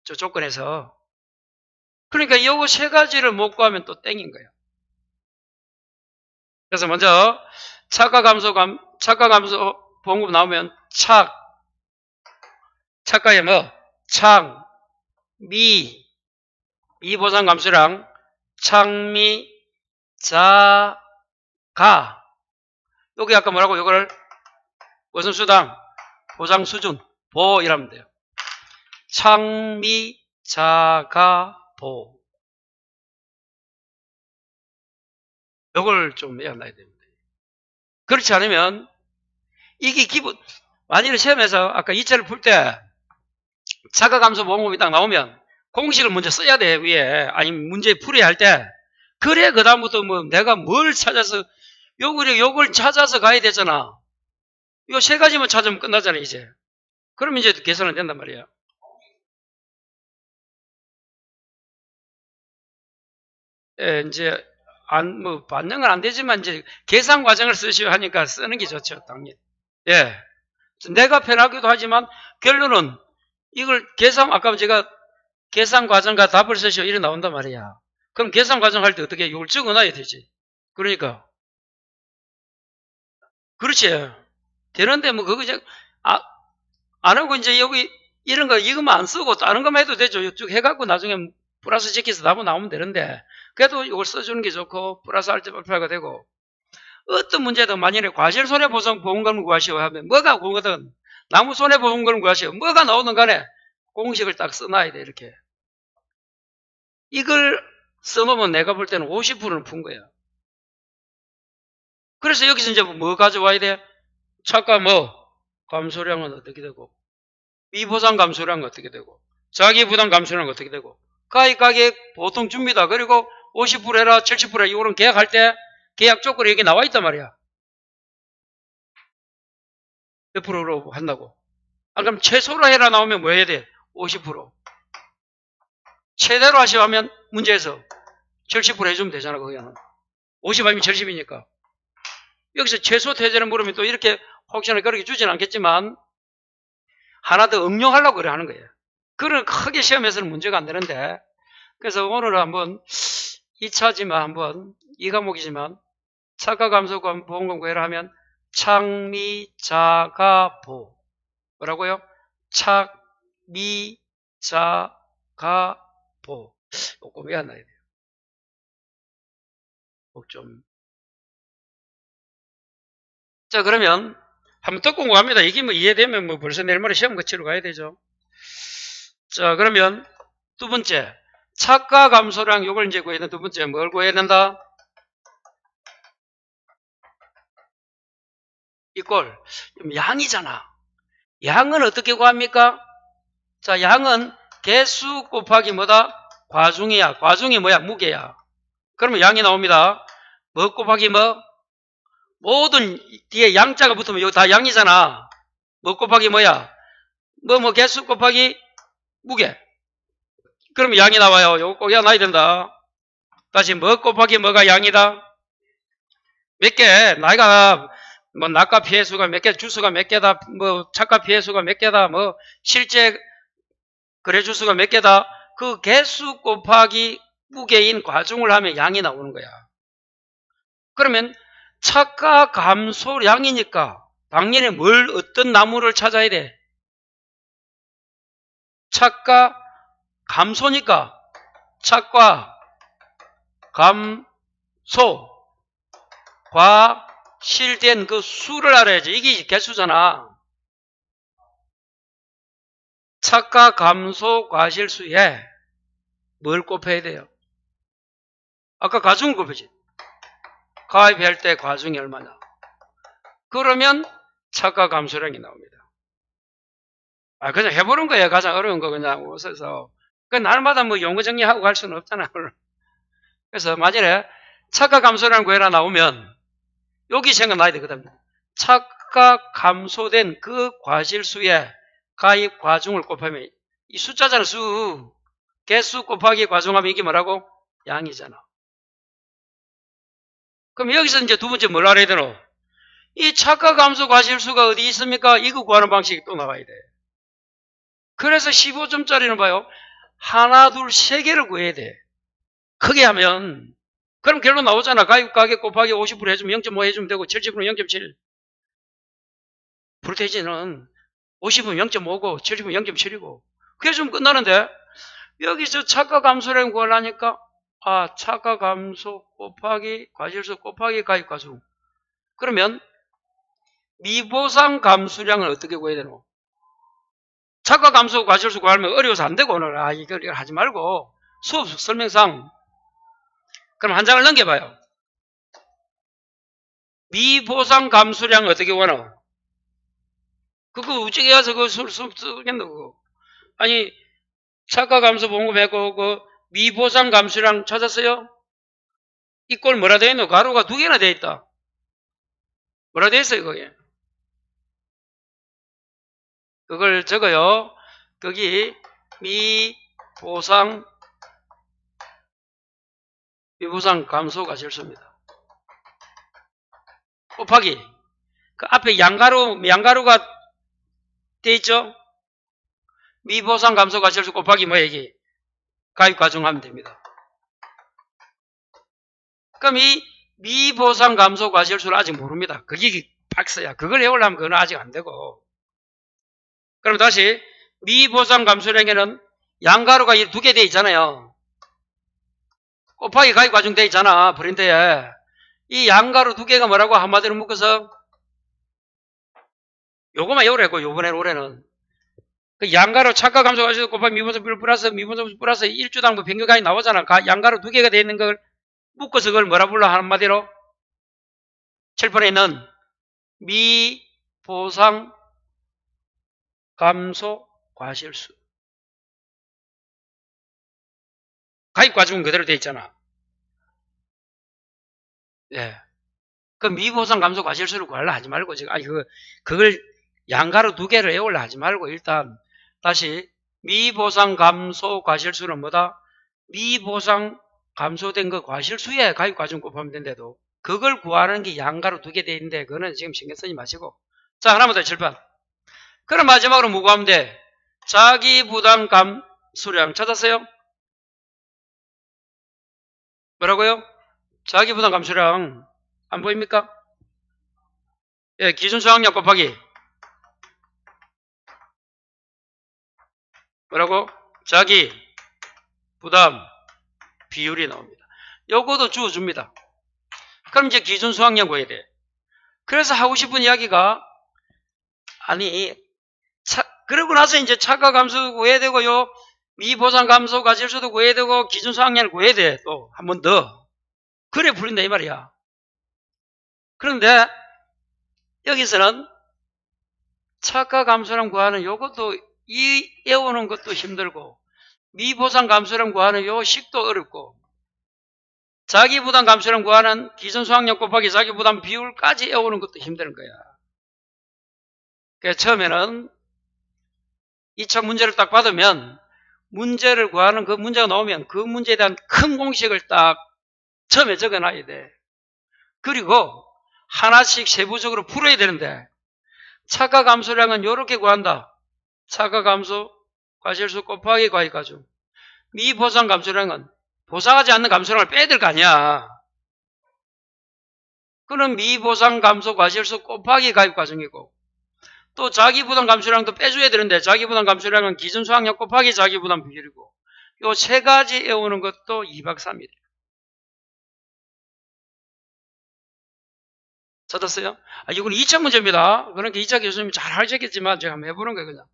저 조건에서. 그러니까 요거 세 가지를 못 구하면 또 땡인 거야. 그래서 먼저 차가 감소 보험금 나오면 차가에 뭐 미보상 감소량 자가 여기 아까 뭐라고 요거를 무슨 수당 보상 수준 보 이러면 돼요. 자가보 요걸 좀 외워놔야 됩니다. 그렇지 않으면 이게 기본 만일 시험에서 아까 2차를 풀 때 차가감소 보험금이 딱 나오면 공식을 먼저 써야 돼 위에 아니면 문제 풀이야 할 때 그래 그 다음부터 뭐 내가 뭘 찾아서 요걸 찾아서 가야 되잖아. 요 세 가지만 찾으면 끝나잖아 이제. 그러면 이제 계산은 된단 말이야. 이제 뭐 반영은 안 되지만 이제 계산 과정을 쓰시오 하니까 쓰는 게 좋죠 당연히. 예, 내가 편하기도 하지만 결론은 이걸 아까 제가 계산 과정과 답을 쓰시오 이래 나온단 말이야. 그럼 계산 과정 할 때 어떻게 이걸 적어놔야 되지. 그러니까 그렇지. 되는데 뭐 그거 이제 안 하고 이제 여기 이런 거 이것만 안 쓰고 다른 것만 해도 되죠. 쭉 해갖고 나중에 플러스 지켜서 답은 나오면 되는데 그래도 이걸 써주는 게 좋고 플러스 알제발표가 되고 어떤 문제도 만약에 과실 손해보상 보험금을 구하시오 하면 뭐가 오거든 나무 손해보험금을 구하시오 뭐가 나오든 간에 공식을 딱 써놔야 돼 이렇게. 이걸 써놓으면 내가 볼 때는 50%는 푼 거야. 그래서 여기서 이제 뭐 가져와야 돼? 차가 감소량은 어떻게 되고 위보상 감소량은 어떻게 되고 자기 부담 감소량은 어떻게 되고 가입가격 보통 줍니다. 그리고 50% 해라 70% 해라 이거는 계약할 때 계약 조건이 여기 나와 있단 말이야. 몇 프로로 한다고. 그럼 최소로 해라 나오면 뭐 해야 돼? 50%. 최대로 하시오 하면 문제에서 70% 해주면 되잖아. 그냥 50 아니면 70이니까. 여기서 최소 태제를 물으면 또 이렇게 혹시나 그렇게 주진 않겠지만 하나 더 응용하려고 그래 하는 거예요. 그걸 크게 시험에서는 문제가 안 되는데 그래서 오늘 한번 2차지만 한번 2과목이지만 차가감소 보험금 구해라 하면 착미자가보 뭐라고요? 착미자가보 꼭 외워놔야 돼요. 꼭 좀. 자 그러면 한번 또 공부합니다. 이게 뭐 이해되면 뭐 벌써 내일 모레 시험 거치러 가야 되죠. 자 그러면 두 번째, 차가 감소량 요걸 이제 구해야 된다. 두 번째, 뭘 구해야 된다? 이꼴 양이잖아. 양은 어떻게 구합니까? 자, 양은 개수 곱하기 뭐다? 과중이야. 과중이 뭐야? 무게야. 그러면 양이 나옵니다. 뭐 곱하기 뭐? 모든 뒤에 양자가 붙으면 이거 다 양이잖아. 뭐 곱하기 뭐야? 뭐 개수 곱하기 무게. 그러면 양이 나와요. 요거 꼭 외워놔야 된다. 다시 뭐 곱하기 뭐가 양이다? 몇 개? 나이가 뭐 낙가 피해수가 몇 개, 주수가 몇 개다, 뭐 차가 피해수가 몇 개다, 뭐 실제 거래 주수가 몇 개다. 그 개수 곱하기 무게인 과중을 하면 양이 나오는 거야. 그러면 차가 감소량이니까 당연히 어떤 나무를 찾아야 돼? 차가 감소니까 차가 감소 과실된 그 수를 알아야지. 이게 개수잖아. 차가 감소 과실수에 뭘 곱해야 돼요? 아까 과중을 곱해지. 가입할 때 과중이 얼마냐? 그러면 차가 감소량이 나옵니다. 그냥 해보는 거예요. 가장 어려운 거 그냥 웃어서. 그 날마다 뭐 용어 정리하고 갈 수는 없잖아. 그래서 만약에 차가 감소량 구해라 나오면 여기 생각나야 되거든. 차가 감소된 그 과실수에 가입 과중을 곱하면 이 숫자잖아. 수. 개수 곱하기 과중하면 이게 뭐라고? 양이잖아. 그럼 여기서 이제 두 번째 뭘 알아야 되노? 이 차가 감소 과실수가 어디 있습니까? 이거 구하는 방식이 또 나와야 돼. 그래서 15점짜리는 봐요. 하나, 둘, 세 개를 구해야 돼. 크게 하면 그럼 결론 나오잖아. 가입 가격 곱하기 50% 해주면 0.5 해주면 되고 70% 0.7. 프로테이지는 50은 0.5고 70은 0.7이고 그게 좀 끝나는데 여기서 차가 감소량 구하려니까 차가 감소 곱하기 과실수 곱하기 가입 과중. 그러면 미보상 감수량을 어떻게 구해야 되노? 차가 감소 과실수 구하면 어려워서 안 되고 오늘 이걸 하지 말고 수업 설명상 그럼 한 장을 넘겨봐요. 미보상 감수량 어떻게 구하노? 그거 우측에 가서 그 수업 쓰겠노 그거. 아니 차가 감소 봉급했고 그 미보상 감수량 찾았어요? 이 꼴 뭐라 되어 있노? 가로가 두 개나 되어 있다. 뭐라 되어 있어요 거기에? 그걸 적어요. 거기 미보상 감소 과실수입니다. 곱하기 그 앞에 양가루가 되어 있죠? 미보상 감소 과실수 곱하기 뭐 얘기? 가입 과중하면 됩니다. 그럼 이 미보상 감소 과실수를 아직 모릅니다. 그게 박스야. 그걸 외우려면 그건 아직 안 되고. 그럼 다시 미보상 감소량에는 양가루가 두 개 되어 있잖아요. 곱하기 가입 과중 되어 있잖아. 프린터에. 이 양가루 두 개가 뭐라고 한마디로 묶어서 요거만 외우라고 요번에 올해는. 그 양가루 차가 감소 과실수 곱하기 미보상 플러스 1주당 뭐 평균가액 나오잖아. 양가루 두 개가 되어 있는 걸 묶어서 그걸 뭐라 불러 한마디로? 칠판에 있는 미보상 감소 과실수. 가입 과중은 그대로 되어 있잖아. 예. 그 미보상 감소 과실수를 구하려 하지 말고 지금 그걸 양가루 두 개를 외우려 하지 말고 일단 다시 미보상 감소 과실수는 뭐다? 미보상 감소된 그 과실수에 가입 과중 곱하면 된대도 그걸 구하는 게 양가루 두 개 되어 있는데 그거는 지금 신경 쓰지 마시고. 자, 하나만 더 칠판. 그럼 마지막으로 뭐 구하면 돼? 자기 부담 감소량 찾았어요? 뭐라고요? 자기 부담 감소량 안 보입니까? 예, 기준 수확량 곱하기 뭐라고? 자기 부담 비율이 나옵니다. 요거도 주어줍니다. 그럼 이제 기준 수확량 구해야 돼. 그래서 하고 싶은 이야기가 그러고 나서 이제 차가 감소 구해야 되고요. 미보상 감소 과실수도 구해야 되고 기준수학량을 구해야 돼. 또 한 번 더. 그래 풀린다 이 말이야. 그런데 여기서는 차가 감소량 구하는 요것도 외우는 것도 힘들고 미보상 감소량 구하는 요 식도 어렵고 자기부담 감소량 구하는 기준수학량 곱하기 자기부담 비율까지 외우는 것도 힘든 거야. 그래서 처음에는 2차 문제를 딱 받으면 문제를 구하는 그 문제가 나오면 그 문제에 대한 큰 공식을 딱 처음에 적어놔야 돼. 그리고 하나씩 세부적으로 풀어야 되는데 차가 감소량은 이렇게 구한다. 차가 감소 과실수 곱하기 과익과중. 미보상 감소량은 보상하지 않는 감소량을 빼야 될 거 아니야. 그럼 미보상 감소 과실수 곱하기 과익과중이고 또 자기부담 감소량도 빼줘야 되는데 자기부담 감소량은 기준수학량 곱하기 자기부담 비율이고 요 세 가지 외우는 것도 2박 3일. 찾았어요? 이건 2차 문제입니다. 그러니까 2차 교수님이 잘 하셨겠지만 제가 한번 해보는 거예요. 그냥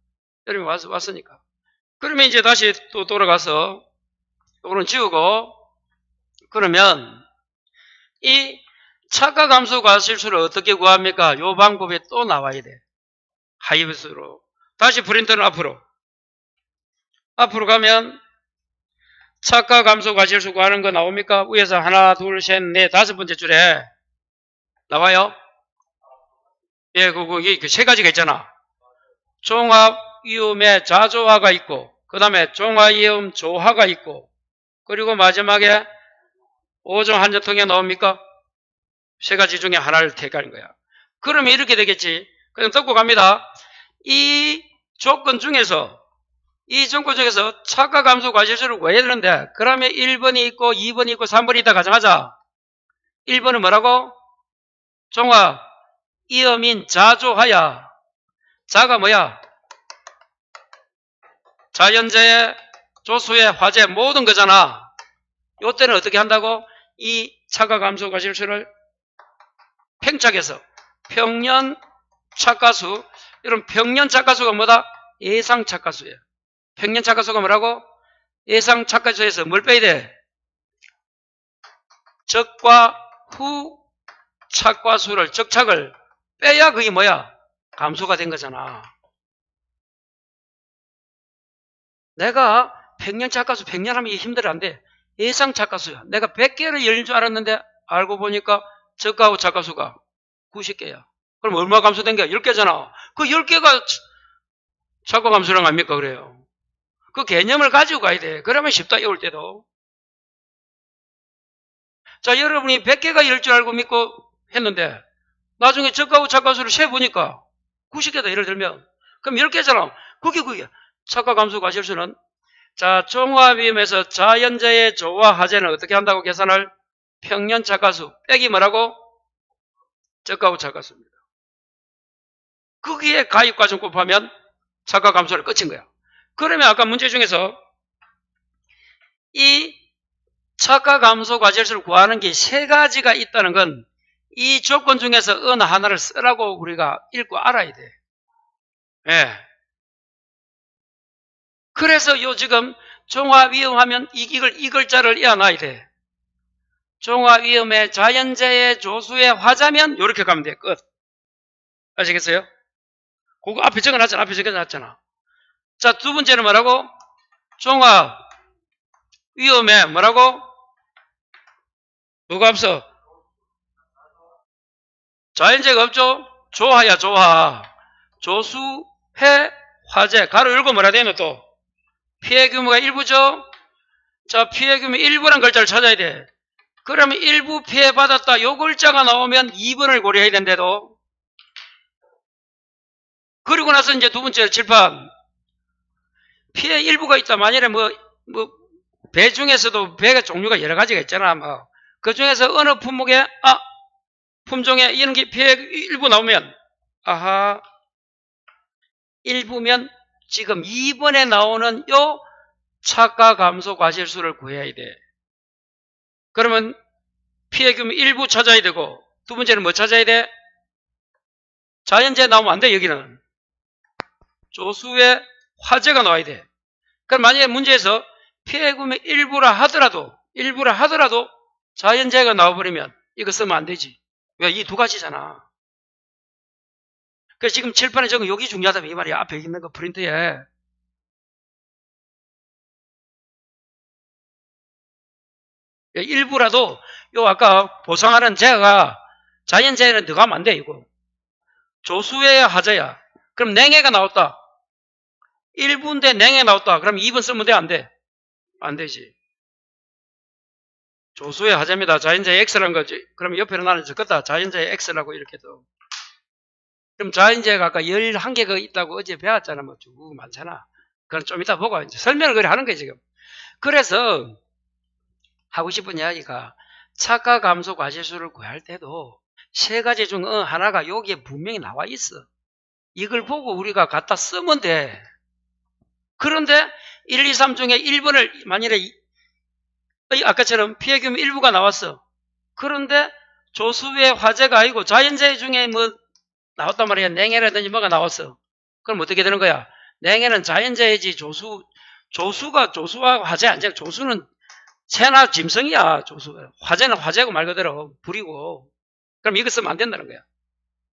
여러분이 왔으니까. 그러면 이제 다시 또 돌아가서 이거는 지우고 그러면 이 차가 감소 과실수를 어떻게 구합니까? 요 방법에 또 나와야 돼. 하이브스로. 다시 프린터는 앞으로 가면 차가 감소 과실수 구하는 거 나옵니까? 위에서 하나, 둘, 셋, 넷, 다섯 번째 줄에 나와요? 예, 그 세 가지가 있잖아. 종합 이음에 자조화가 있고, 그 다음에 종합 이음 조화가 있고, 그리고 마지막에 5종 한정통에 나옵니까? 세 가지 중에 하나를 택하는 거야. 그러면 이렇게 되겠지. 그럼 듣고 갑니다. 이 조건 중에서 차가 감소 과실수를 구해야 되는데, 그러면 1번이 있고, 2번이 있고, 3번이 있다 가정하자. 1번은 뭐라고? 종합 이음인 자조하야. 자가 뭐야? 자연재해, 조수의 화재 모든 거잖아. 요때는 어떻게 한다고? 이 차가 감소 과실수를 팽착해서 평년 착가수. 이런 평년 착가수가 뭐다? 예상 착가수예요. 평년 착가수가 뭐라고? 예상 착가수에서 뭘 빼야 돼? 적과 후 착과수를 적착을 빼야 그게 뭐야? 감소가 된 거잖아. 내가 평년 착가수 100년 하면 이게 힘들어 안 돼. 예상 착가수야. 내가 100개를 열릴 줄 알았는데 알고 보니까 적가후 착가수가 90개야. 그럼 얼마 감소된 거야? 10개잖아. 그 10개가 착과 감소량 아닙니까? 그래요. 그 개념을 가지고 가야 돼. 그러면 쉽다, 외울 때도. 자, 여러분이 100개가 열 줄 알고 믿고 했는데 나중에 적가후 착가수를 세보니까 90개다, 예를 들면. 그럼 10개잖아. 그게. 착과 감소 과실수는 자, 종합이음에서 자연재해 조화 화재는 어떻게 한다고 계산을? 평년 착가수 빼기 뭐라고? 적가후 착가수입니다. 거기에 가입과정 곱하면 착과 감소를 끝인 거야. 그러면 아까 문제 중에서 이 착과 감소 과실수를 구하는 게 세 가지가 있다는 건 이 조건 중에서 어느 하나를 쓰라고 우리가 읽고 알아야 돼. 예. 그래서 요 지금 종합이음하면 이 글자를 이어놔야 돼. 종합이음의 자연재해 조수의 화자면 요렇게 가면 돼. 끝. 아시겠어요? 그거 앞에 적어놨잖아. 자, 두 번째는 뭐라고? 종합위험에 뭐라고? 누가 없어? 자연재해가 없죠? 조화야, 조화. 조수해 화재. 가로 열고 뭐라 되노 또? 피해 규모가 일부죠? 자, 피해 규모 1부란 글자를 찾아야 돼. 그러면 일부 피해 받았다. 요 글자가 나오면 2번을 고려해야 된대도. 그리고 나서 이제 두 번째 칠판. 피해 일부가 있다. 만일에 배 중에서도 배가 종류가 여러 가지가 있잖아. 그 중에서 어느 품종에 이런 게 피해 일부 나오면, 아하, 일부면 지금 2번에 나오는 요 착과 감소 과실수를 구해야 돼. 그러면 피해 규모 일부 찾아야 되고, 두 번째는 뭐 찾아야 돼? 자연재해 나오면 안 돼, 여기는. 조수의 화재가 나와야 돼. 그럼 만약에 문제에서 피해금의 일부라 하더라도 자연재해가 나와버리면 이거 쓰면 안 되지. 왜? 이 두 가지잖아. 그래서 지금 칠판에 적은 여기 중요하다 이 말이야. 앞에 있는 거 프린트에. 일부라도 요 아까 보상하는 재해가 자연재해는 들어가면 안 돼. 이거 조수의 하자야. 그럼 냉해가 나왔다. 1분인데 냉해 나왔다. 그럼 2분 쓰면 돼? 안 돼? 안 되지. 조수의 하자입니다. 자연재해 X라는 거지. 그럼 옆에는 나는 적었다. 자연재해 X라고 이렇게 도. 그럼 자연재해가 아까 11개가 있다고 어제 배웠잖아. 뭐 쭉 많잖아. 그건 좀 이따 보고 이제 설명을 그래 하는 거야, 지금. 그래서 하고 싶은 이야기가 차가 감소 과실수를 구할 때도 세 가지 중 하나가 여기에 분명히 나와 있어. 이걸 보고 우리가 갖다 쓰면 돼. 그런데 1, 2, 3 중에 1번을 만일에 아까처럼 피해금 일부가 나왔어. 그런데 조수의 화재가 아니고 자연재해 중에 뭐 나왔단 말이야. 냉해라든지 뭐가 나왔어. 그럼 어떻게 되는 거야? 냉해는 자연재해지 조수와 화재 아니잖아. 조수는 새나 짐승이야. 화재는 화재고 말 그대로 불이고. 그럼 이거 쓰면 안 된다는 거야.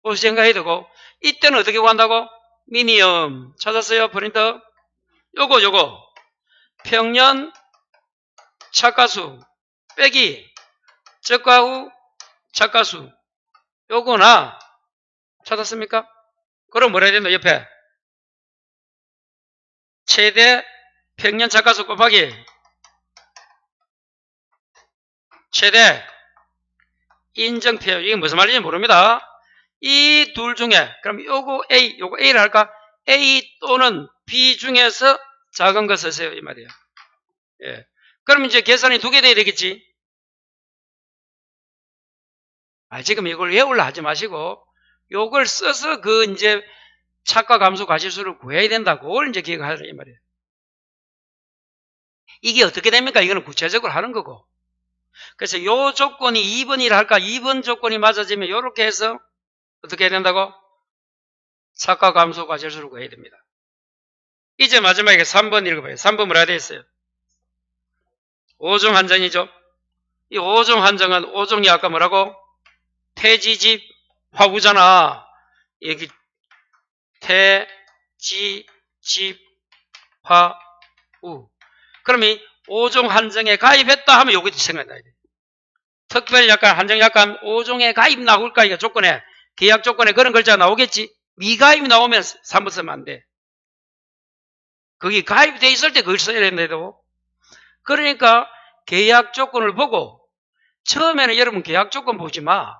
혹시 생각해야 되고. 이때는 어떻게 구한다고? 미니엄 찾았어요? 프린터? 요거 평년 착가수 빼기 적과 후 착가수 요거나 찾았습니까? 그럼 뭐라 해야 된다? 옆에 최대 평년 착가수 곱하기 최대 인정 피해. 이게 무슨 말인지 모릅니다. 이 둘 중에 그럼 요거 A를 할까? A 또는 B 중에서 작은 거 쓰세요 이 말이에요. 예. 그럼 이제 계산이 두 개 돼야 되겠지. 지금 이걸 외우려 하지 마시고 요걸 써서 그 이제 차가 감소 과실수를 구해야 된다. 그걸 이제 기억하라 이 말이에요. 이게 어떻게 됩니까? 이거는 구체적으로 하는 거고. 그래서 요 조건이 2번이라 할까? 2번 조건이 맞아지면 요렇게 해서 어떻게 해야 된다고? 차가 감소 과실수를 구해야 됩니다. 이제 마지막에 3번 읽어봐요. 3번 뭐라 되어 있어요? 5종 한정이죠. 이 5종 한정은 5종이 아까 뭐라고? 태지집 화우잖아. 여기 태지집 화우. 그럼 이 5종 한정에 가입했다 하면 요것도 생각나야 돼. 특별히 약간 한정 약간 5종에 가입 나올까? 이거 조건에 계약 조건에 그런 글자가 나오겠지. 미가입이 나오면 3번 쓰면 안 돼. 거기 가입돼 있을 때 그걸 써야 되는데도. 그러니까 계약 조건을 보고 처음에는 여러분 계약 조건 보지 마.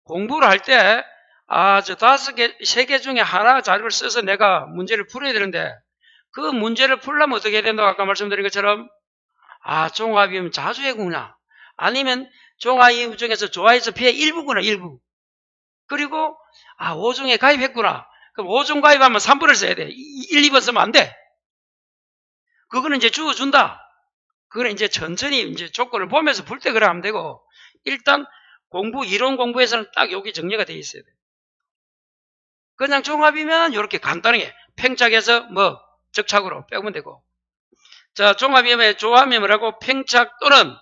공부를 할 때 저 5개, 3개 중에 하나 자료를 써서 내가 문제를 풀어야 되는데 그 문제를 풀려면 어떻게 해야 된다고 아까 말씀드린 것처럼 종합이면 자주해구나. 아니면 종합이임 중에서 좋아해서 피해 일부구나. 일부. 그리고 5종에 가입했구나. 그럼 5종 가입하면 3번을 써야 돼. 1, 2번 쓰면 안 돼. 그거는 이제 주어준다. 그거는 이제 천천히 이제 조건을 보면서 풀 때 그래 하면 되고, 일단 이론 공부에서는 딱 여기 정리가 돼 있어야 돼. 그냥 종합이면 이렇게 간단하게 팽착해서 적착으로 빼면 되고. 자, 종합이면 조합이 뭐라고? 팽착 또는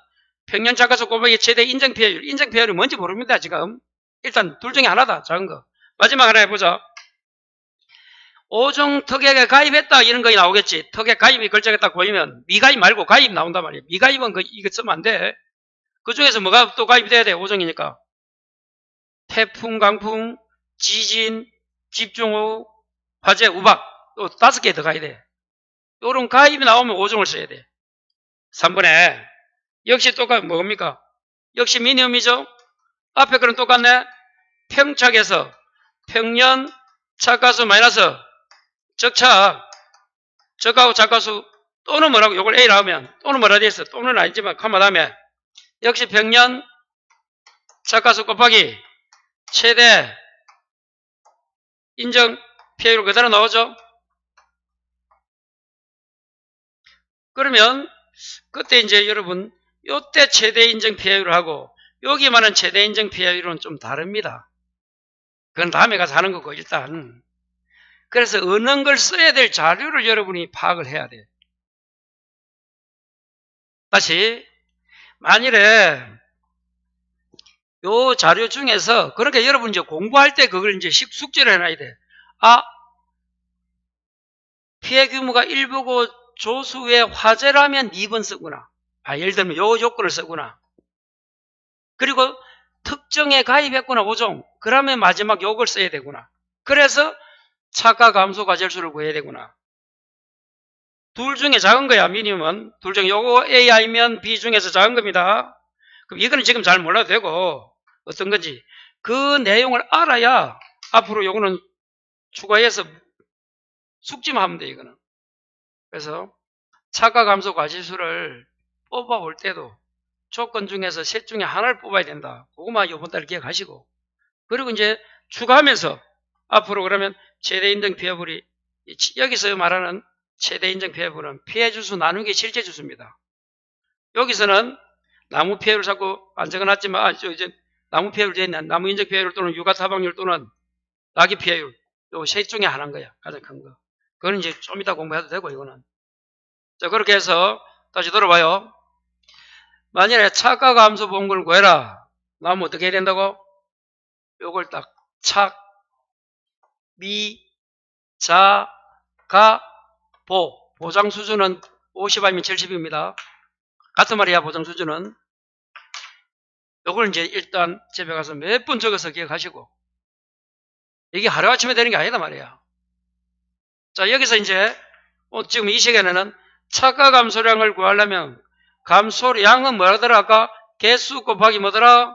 평년 착가수 곱하기 최대 인정 피해율. 인정 피해율이 뭔지 모릅니다, 지금. 일단 둘 중에 하나다, 작은 거. 마지막 하나 해보자. 5종 특약에 가입했다 이런 거 나오겠지. 특약 가입이 결정했다 보이면 미가입 말고 가입 나온단 말이에요. 미가입은 이거 쓰면 안 돼. 그 중에서 뭐가 또 가입이 돼야 돼? 5종이니까. 태풍, 강풍, 지진, 집중호우, 화재, 우박. 또 5개 더 가야 돼. 요런 가입이 나오면 5종을 써야 돼. 3번에 역시 똑같 뭡니까? 역시 미니엄이죠. 앞에 거는 똑같네. 평착에서 평년 착가수 마이너스 적착, 적하고 착가수 또는 뭐라고 요걸 A 나오면 또는 뭐라 돼 있어. 또는 아니지만 컴마 다음에 역시 평년 착가수 곱하기 최대 인정 피해율 그대로 나오죠. 그러면 그때 이제 여러분 요때 최대 인정 피해율하고 여기만은 최대 인정 피해율은 좀 다릅니다. 그건 다음에 가서 하는 거고 일단. 그래서 어느 걸 써야 될 자료를 여러분이 파악을 해야 돼. 다시 만일에 요 자료 중에서 그렇게 여러분 이제 공부할 때 그걸 이제 숙제를 해놔야 돼. 아, 피해 규모가 1보고 조수의 화재라면 2번 쓰구나. 아, 예를 들면 요 조건을 쓰구나. 그리고 특정에 가입했구나 5종. 그러면 마지막 요걸 써야 되구나. 그래서 차가 감소 과실수를 구해야 되구나. 둘 중에 작은 거야, 미니멈은. 둘 중에 요거 A 아니면 B 중에서 작은 겁니다. 그럼 이거는 지금 잘 몰라도 되고 어떤 건지 그 내용을 알아야 앞으로 요거는 추가해서 숙지만 하면 돼, 이거는. 그래서 차가 감소 과실수를 뽑아올 때도 조건 중에서 셋 중에 하나를 뽑아야 된다. 그것만 이번 달 기억하시고. 그리고 이제 추가하면서 앞으로 그러면 최대 인정 피해율이 여기서 말하는 최대 인정 피해율은 피해 주수 나누기 실제 주수입니다. 여기서는 나무 피해율 자꾸 안 적어놨지만 이제 나무 피해율 되어 있는 나무 인정 피해율 또는 유가 사망률 또는 낙이 피해율 요 셋 중에 하나인 거야. 가장 큰 거. 그건 이제 좀 이따 공부해도 되고 이거는. 자, 그렇게 해서 다시 들어봐요. 만일에 차가 감소 본걸 구해라. 나면 어떻게 해야 된다고? 요걸 딱 착, 미, 자, 가, 보. 보장 수준은 50 아니면 70입니다. 같은 말이야, 보장 수준은. 요걸 이제 일단 집에 가서 몇 번 적어서 기억하시고. 이게 하루아침에 되는 게 아니다 말이야. 자, 여기서 이제 지금 이 시간에는 차가 감소량을 구하려면 감소량은 뭐라더라? 아까 개수 곱하기 뭐더라?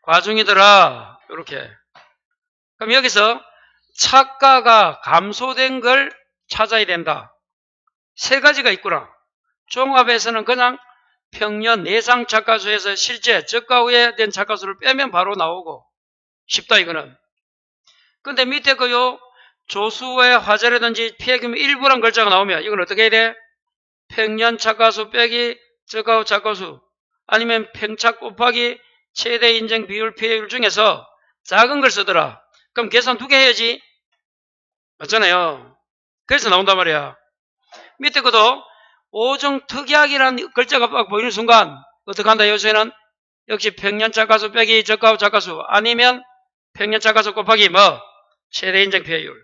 과중이더라. 이렇게. 그럼 여기서 차가가 감소된 걸 찾아야 된다. 세 가지가 있구나. 종합에서는 그냥 평년 예상 차가수에서 실제 저가 후에 된 차가수를 빼면 바로 나오고 쉽다 이거는. 근데 밑에 그요 조수의 화재라든지 피해 규모 일부란 글자가 나오면 이건 어떻게 해야 돼? 평년 차가수 빼기 저가 후 차가수 아니면 평차 곱하기 최대 인정 비율 피해율 중에서 작은 걸 쓰더라. 그럼 계산 2개 해야지. 맞잖아요. 그래서 나온단 말이야. 밑에 것도 5종 특약이라는 글자가 막 보이는 순간 어떻게 한다 요새는 역시 평년차가수 빼기 저가후 차가수 아니면 평년차가수 곱하기 뭐 최대 인정 피해율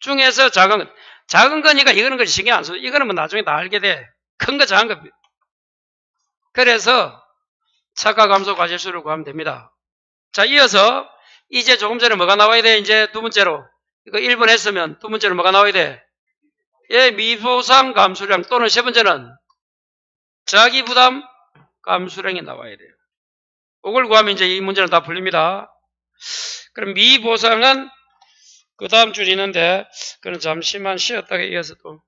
중에서 작은 거니까 이거는 걸 신경 안 써. 이거는 뭐 나중에 다 알게 돼. 큰 거 작은 거. 그래서 차가 감소 과실수를 구하면 됩니다. 자, 이어서 이제 조금 전에 뭐가 나와야 돼? 이제 두 번째로 이거 1번 했으면 두 번째로 뭐가 나와야 돼? 예, 미보상 감수량 또는 세 번째는 자기부담 감수량이 나와야 돼요. 그걸 구하면 이제 이 문제는 다 풀립니다. 그럼 미보상은 그 다음 줄 있는데 그건 잠시만 쉬었다가 이어서 또